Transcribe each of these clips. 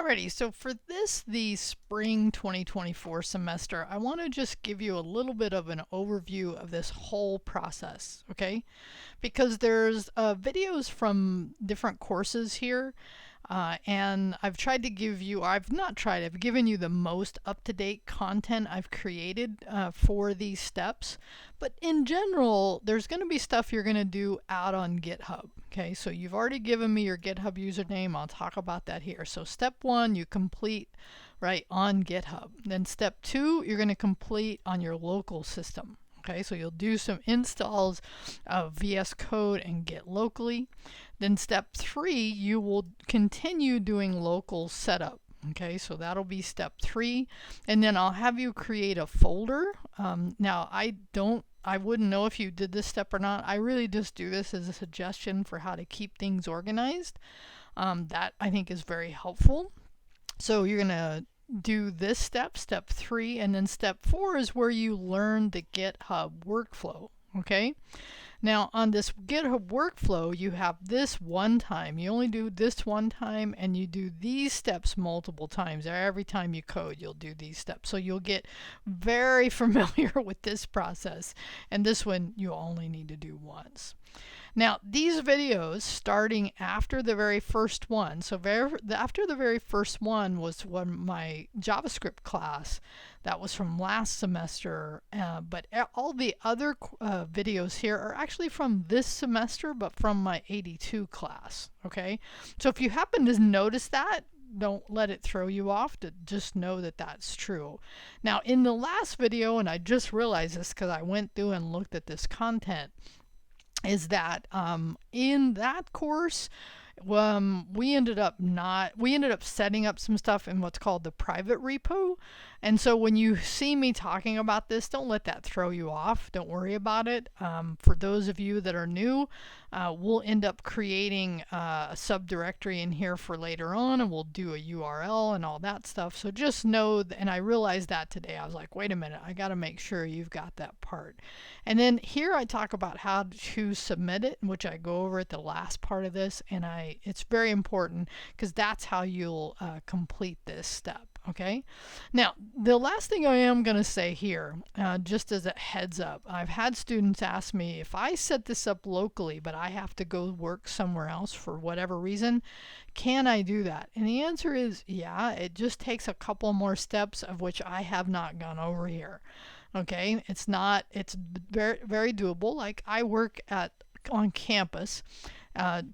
Alrighty, so for this, the spring 2024 semester, I want to just give you a little bit of an overview of this whole process, okay? Because there's videos from different courses here, and I've tried to give you, I've not tried, I've given you the most up-to-date content I've created for these steps. But in general, there's going to be stuff you're going to do out on GitHub. Okay, so you've already given me your GitHub username. I'll talk about that here. So step 1, you complete right on GitHub. Then step 2, you're going to complete on your local system. Okay, so you'll do some installs of VS Code and Git locally. Then step 3, you will continue doing local setup. Okay, so that'll be step 3. And then I'll have you create a folder. Now, I wouldn't know if you did this step or not. I really just do this as a suggestion for how to keep things organized. That I think is very helpful. So you're going to do this step, step 3, and then step 4 is where you learn the GitHub workflow. Okay? Now on this GitHub workflow, you have this one time. You only do this one time, and you do these steps multiple times. Every time you code, you'll do these steps. So you'll get very familiar with this process. And this one you only need to do once. Now, these videos, starting after the very first one, so after the very first one was my JavaScript class. That was from last semester, but all the other videos here are actually from this semester, but from my 82 class, okay? So if you happen to notice that, don't let it throw you off. Just know that that's true. Now, in the last video, and I just realized this because I went through and looked at this content, is that in that course, we ended up setting up some stuff in what's called the private repo. And so when you see me talking about this, don't let that throw you off. Don't worry about it. For those of you that are new, we'll end up creating a subdirectory in here for later on, and we'll do a URL and all that stuff. So just know, and I realized that today. I was like, wait a minute, I got to make sure you've got that part. And then here I talk about how to submit it, which I go over at the last part of this, and it's very important because that's how you'll complete this step. Okay, now the last thing I am going to say here, just as a heads up, I've had students ask me if I set this up locally but I have to go work somewhere else for whatever reason, can I do that? And the answer is yeah, it just takes a couple more steps of which I have not gone over here. Okay, it's very, very doable. Like I work on campus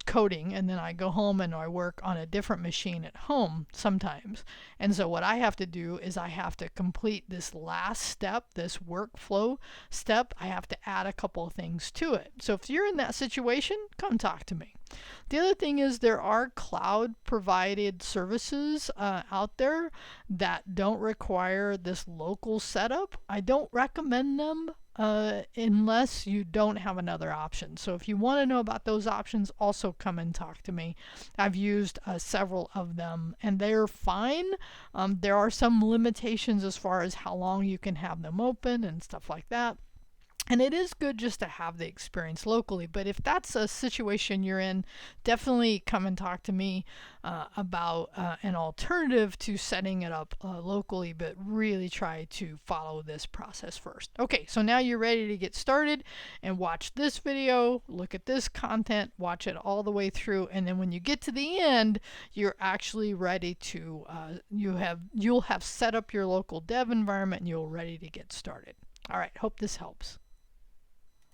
coding, and then I go home and I work on a different machine at home sometimes. And so what I have to do is I have to complete this last step, this workflow step. I have to add a couple of things to it. So if you're in that situation, come talk to me. The other thing is there are cloud provided services out there that don't require this local setup. I don't recommend them unless you don't have another option. So if you want to know about those options, also come and talk to me. I've used several of them and they're fine. There are some limitations as far as how long you can have them open and stuff like that. And it is good just to have the experience locally. But if that's a situation you're in, definitely come and talk to me about an alternative to setting it up locally, but really try to follow this process first. Okay, so now you're ready to get started and watch this video, look at this content, watch it all the way through, and then when you get to the end, you're actually ready to, you'll have set up your local dev environment and you're ready to get started. All right, hope this helps.